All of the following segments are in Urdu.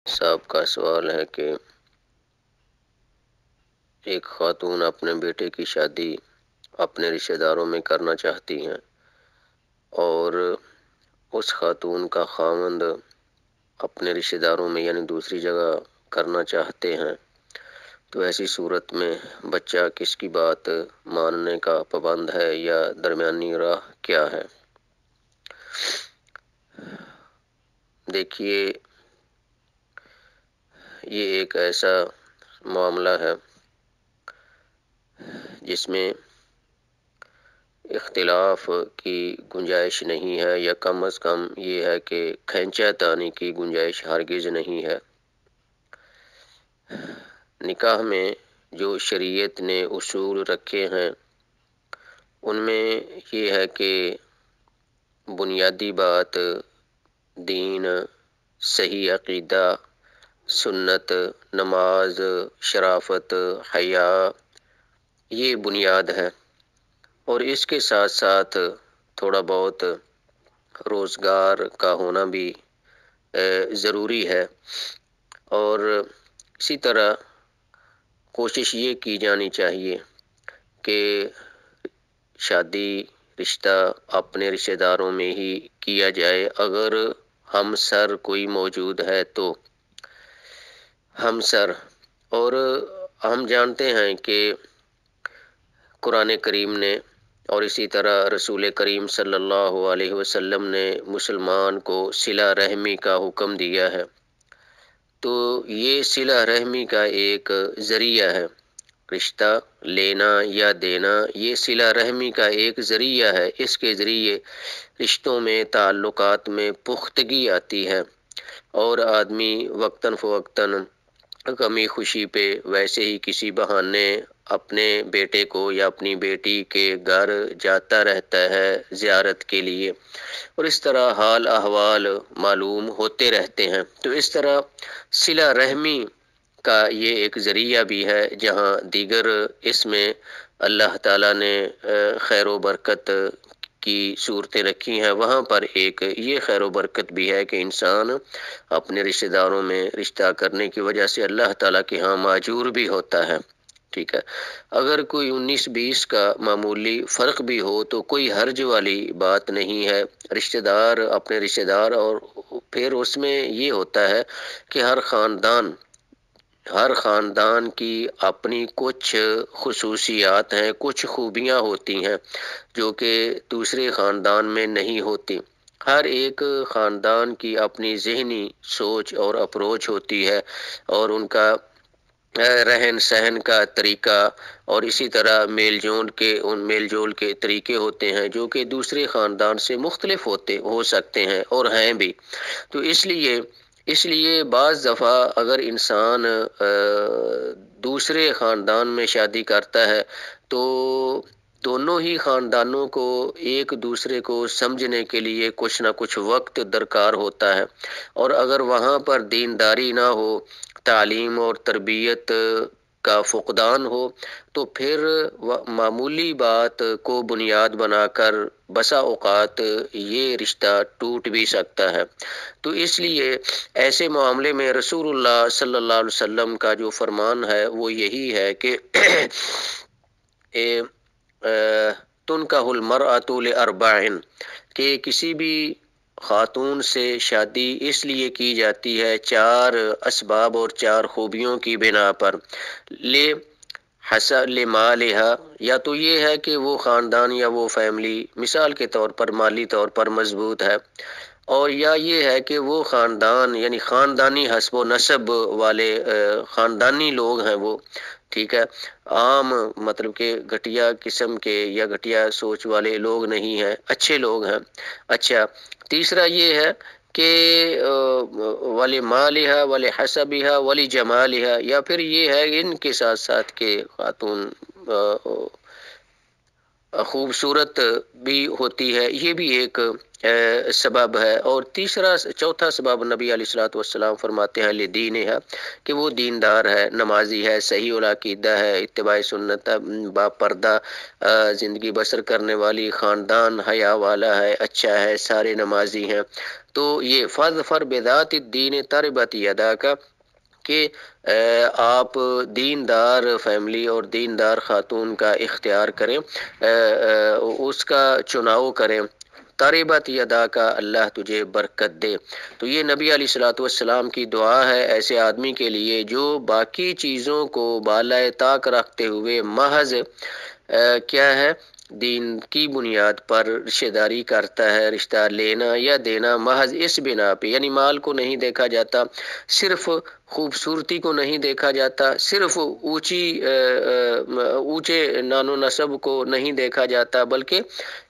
صاحب کا سوال ہے کہ ایک خاتون اپنے بیٹے کی شادی اپنے رشتہ داروں میں کرنا چاہتی ہیں اور اس خاتون کا خاوند اپنے رشتہ داروں میں یعنی دوسری جگہ کرنا چاہتے ہیں، تو ایسی صورت میں بچہ کس کی بات ماننے کا پابند ہے یا درمیانی راہ کیا ہے؟ دیکھیے، یہ ایک ایسا معاملہ ہے جس میں اختلاف کی گنجائش نہیں ہے، یا کم از کم یہ ہے کہ کھینچا تانی کی گنجائش ہرگز نہیں ہے۔ نکاح میں جو شریعت نے اصول رکھے ہیں ان میں یہ ہے کہ بنیادی بات دین، صحیح عقیدہ، سنت، نماز، شرافت، حیا، یہ بنیاد ہے، اور اس کے ساتھ ساتھ تھوڑا بہت روزگار کا ہونا بھی ضروری ہے، اور اسی طرح کوشش یہ کی جانی چاہیے کہ شادی رشتہ اپنے رشتہ داروں میں ہی کیا جائے۔ اگر ہمسر کوئی موجود ہے تو ہمسر، اور ہم جانتے ہیں کہ قرآن کریم نے اور اسی طرح رسول کریم صلی اللہ علیہ وسلم نے مسلمان کو صلہ رحمی کا حکم دیا ہے، تو یہ صلہ رحمی کا ایک ذریعہ ہے۔ رشتہ لینا یا دینا یہ صلہ رحمی کا ایک ذریعہ ہے، اس کے ذریعے رشتوں میں، تعلقات میں پختگی آتی ہے، اور آدمی وقتاً فوقتاً غمی خوشی پہ ویسے ہی کسی بہانے اپنے بیٹے کو یا اپنی بیٹی کے گھر جاتا رہتا ہے زیارت کے لیے، اور اس طرح حال احوال معلوم ہوتے رہتے ہیں۔ تو اس طرح صلہ رحمی کا یہ ایک ذریعہ بھی ہے، جہاں دیگر اس میں اللہ تعالیٰ نے خیر و برکت کی صورتیں رکھی ہیں، وہاں پر ایک یہ خیر و برکت بھی ہے کہ انسان اپنے رشتہ داروں میں رشتہ کرنے کی وجہ سے اللہ تعالیٰ کے ہاں ماجور بھی ہوتا ہے، ٹھیک ہے۔ اگر کوئی 19-20 کا معمولی فرق بھی ہو تو کوئی حرج والی بات نہیں ہے، رشتہ دار اپنے رشتہ دار، اور پھر اس میں یہ ہوتا ہے کہ ہر خاندان کی اپنی کچھ خصوصیات ہیں، کچھ خوبیاں ہوتی ہیں جو کہ دوسرے خاندان میں نہیں ہوتی۔ ہر ایک خاندان کی اپنی ذہنی سوچ اور اپروچ ہوتی ہے، اور ان کا رہن سہن کا طریقہ، اور اسی طرح میل جول کے طریقے ہوتے ہیں جو کہ دوسرے خاندان سے مختلف ہو سکتے ہیں اور ہیں بھی۔ تو اس لیے بعض دفعہ اگر انسان دوسرے خاندان میں شادی کرتا ہے تو دونوں ہی خاندانوں کو ایک دوسرے کو سمجھنے کے لیے کچھ نہ کچھ وقت درکار ہوتا ہے، اور اگر وہاں پر دینداری نہ ہو، تعلیم اور تربیت کا فقدان ہو، تو پھر معمولی بات کو بنیاد بنا کر بسا اوقات یہ رشتہ ٹوٹ بھی سکتا ہے۔ تو اس لیے ایسے معاملے میں رسول اللہ صلی اللہ علیہ وسلم کا جو فرمان ہے وہ یہی ہے کہ تنکح المرأۃ لاربع، کہ کسی بھی خاتون سے شادی اس لیے کی جاتی ہے 4 اسباب اور 4 خوبیوں کی بنا پر۔ لمالہا، یا تو یہ ہے کہ وہ خاندان یا وہ فیملی مثال کے طور پر مالی طور پر مضبوط ہے، اور یا یہ ہے کہ وہ خاندان یعنی خاندانی حسب و نسب والے خاندانی لوگ ہیں وہ، ٹھیک ہے، عام مطلب کہ گھٹیا قسم کے یا گھٹیا سوچ والے لوگ نہیں ہیں، اچھے لوگ ہیں۔ اچھا، تیسرا یہ ہے کہ ولی مالہا ولی حسبہا ولی جمالہا، یا پھر یہ ہے ان کے ساتھ ساتھ کہ خاتون خوبصورت بھی ہوتی ہے، یہ بھی ایک سبب ہے۔ اور چوتھا سبب نبی علیہ الصلوۃ والسلام فرماتے ہیں لدینہا، کہ وہ دیندار ہے، نمازی ہے، صحیح العقیدہ ہے، اتباع سنت، با پردہ زندگی بسر کرنے والی، خاندان حیا والا ہے، اچھا ہے، سارے نمازی ہیں۔ تو یہ فَاظْفَرْ بِذَاتِ الدِّینِ تَرِبَتْ یَدَاکَ کہ آپ دیندار فیملی اور دیندار خاتون کا اختیار کریں، اس کا چناؤ کریں، تربت یدا کا، اللہ تجھے برکت دے۔ تو یہ نبی علیہ الصلوۃ والسلام کی دعا ہے ایسے آدمی کے لیے جو باقی چیزوں کو بالائے طاق رکھتے ہوئے محض کیا ہے، دین کی بنیاد پر رشتہ داری کرتا ہے، رشتہ لینا یا دینا محض اس بنا پہ، یعنی مال کو نہیں دیکھا جاتا، صرف خوبصورتی کو نہیں دیکھا جاتا، صرف اونچے نان و نسب کو نہیں دیکھا جاتا، بلکہ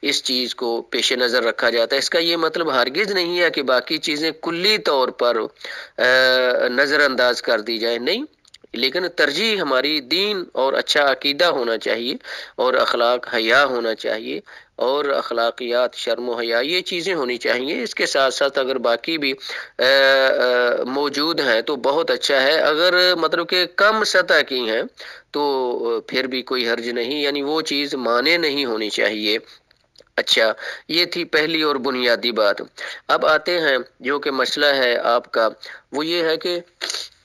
اس چیز کو پیش نظر رکھا جاتا ہے۔ اس کا یہ مطلب ہرگز نہیں ہے کہ باقی چیزیں کلی طور پر نظر انداز کر دی جائیں، نہیں، لیکن ترجیح ہماری دین اور اچھا عقیدہ ہونا چاہیے، اور اخلاق حیا ہونا چاہیے، اور اخلاقیات شرم و حیا یہ چیزیں ہونی چاہیے۔ اس کے ساتھ ساتھ اگر باقی بھی موجود ہیں تو بہت اچھا ہے، اگر مطلب کہ کم سطح کی ہیں تو پھر بھی کوئی حرج نہیں، یعنی وہ چیز مانے نہیں ہونی چاہیے۔ اچھا، یہ تھی پہلی اور بنیادی بات۔ اب آتے ہیں جو کہ مسئلہ ہے آپ کا، وہ یہ ہے کہ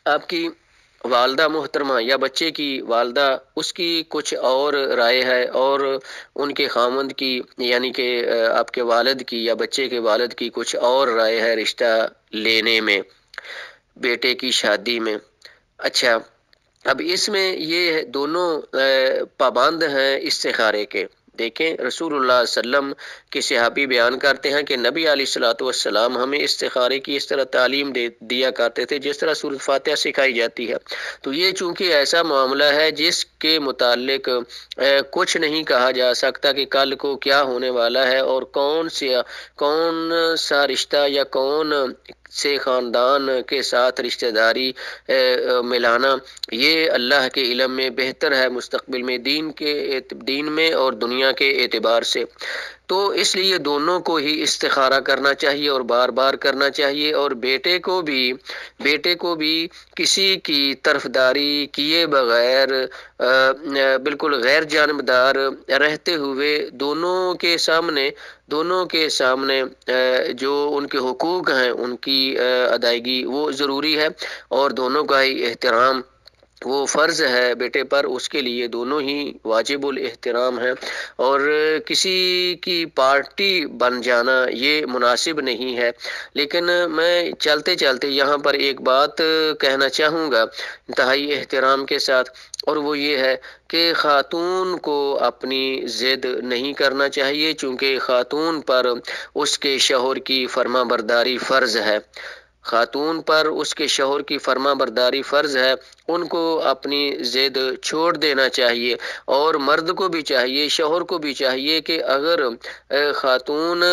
آپ کی والدہ محترمہ یا بچے کی والدہ، اس کی کچھ اور رائے ہے، اور ان کے خاوند کی یعنی کہ آپ کے والد کی یا بچے کے والد کی کچھ اور رائے ہے رشتہ لینے میں، بیٹے کی شادی میں۔ اچھا، اب اس میں یہ دونوں پابند ہیں استخارے کے۔ دیکھیں رسول اللہ صلی اللہ علیہ وسلم کے صحابی بیان کرتے ہیں کہ نبی علیہ الصلوۃ والسلام ہمیں استخارے کی اس طرح تعلیم دیا کرتے تھے جس طرح سورۃ فاتحہ سکھائی جاتی ہے۔ تو یہ چونکہ ایسا معاملہ ہے جس کے متعلق کچھ نہیں کہا جا سکتا کہ کل کو کیا ہونے والا ہے، اور کون سا رشتہ یا کون سے خاندان کے ساتھ رشتہ داری ملانا، یہ اللہ کے علم میں بہتر ہے مستقبل میں، دین میں اور دنیا کے اعتبار سے۔ تو اس لیے دونوں کو ہی استخارہ کرنا چاہیے اور بار بار کرنا چاہیے، اور بیٹے کو بھی کسی کی طرفداری کیے بغیر بالکل غیر جانبدار رہتے ہوئے دونوں کے سامنے جو ان کے حقوق ہیں ان کی ادائیگی وہ ضروری ہے، اور دونوں کا ہی احترام وہ فرض ہے بیٹے پر، اس کے لیے دونوں ہی واجب الاحترام ہیں، اور کسی کی پارٹی بن جانا یہ مناسب نہیں ہے۔ لیکن میں چلتے یہاں پر ایک بات کہنا چاہوں گا انتہائی احترام کے ساتھ، اور وہ یہ ہے کہ خاتون کو اپنی ضد نہیں کرنا چاہیے، چونکہ خاتون پر اس کے شوہر کی فرما برداری فرض ہے، خاتون پر اس کے شوہر کی فرما برداری فرض ہے، ان کو اپنی ضد چھوڑ دینا چاہیے، اور مرد کو بھی چاہیے، شوہر کو بھی چاہیے کہ اگر خاتون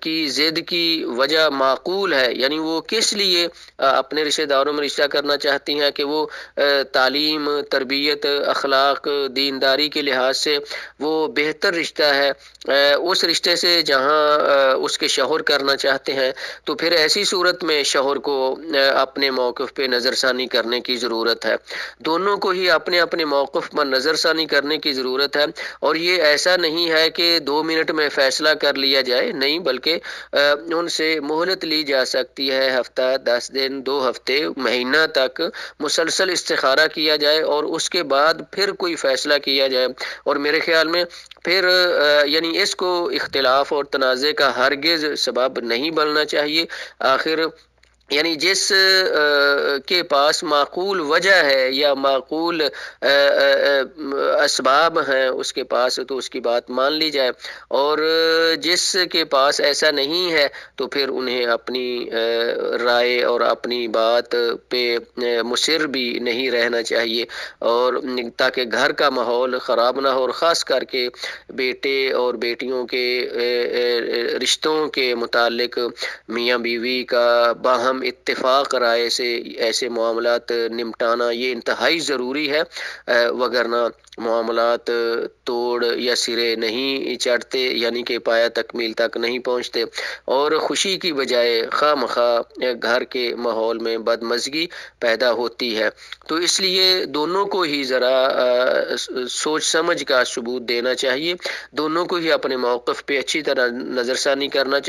کی ضد کی وجہ معقول ہے، یعنی وہ کس لیے اپنے رشتہ داروں میں رشتہ کرنا چاہتی ہیں کہ وہ تعلیم، تربیت، اخلاق، دینداری کے لحاظ سے وہ بہتر رشتہ ہے اس رشتے سے جہاں اس کے شوہر کرنا چاہتے ہیں، تو پھر ایسی صورت میں شوہر کو اپنے موقف پہ نظر ثانی کرنے کی ضرورت ہے، دونوں کو ہی اپنے اپنے موقف پر نظر ثانی کرنے کی ضرورت ہے، اور یہ ایسا نہیں ہے کہ 2 منٹ میں فیصلہ کر لیا جائے، نہیں، بلکہ ان سے مہلت لی جا سکتی ہے، ہفتہ، 10 دن، 2 ہفتے، مہینہ تک مسلسل استخارہ کیا جائے، اور اس کے بعد پھر کوئی فیصلہ کیا جائے، اور میرے خیال میں پھر یعنی اس کو اختلاف اور تنازع کا ہرگز سبب نہیں بننا چاہیے۔ آخر یعنی جس کے پاس معقول وجہ ہے یا معقول اسباب ہیں اس کے پاس، تو اس کی بات مان لی جائے، اور جس کے پاس ایسا نہیں ہے تو پھر انہیں اپنی رائے اور اپنی بات پہ مصر بھی نہیں رہنا چاہیے، اور تاکہ گھر کا ماحول خراب نہ ہو، اور خاص کر کے بیٹے اور بیٹیوں کے رشتوں کے متعلق میاں بیوی کا باہم اتفاق رائے سے ایسے معاملات نمٹانا یہ انتہائی ضروری ہے، وگرنہ معاملات توڑ یا سرے نہیں چڑھتے، یعنی کہ پایہ تکمیل تک نہیں پہنچتے، اور خوشی کی بجائے خواہ مخواہ گھر کے ماحول میں بدمزگی پیدا ہوتی ہے۔ تو اس لیے دونوں کو ہی ذرا سوچ سمجھ کا ثبوت دینا چاہیے، دونوں کو ہی اپنے موقف پہ اچھی طرح نظر ثانی کرنا چاہیے۔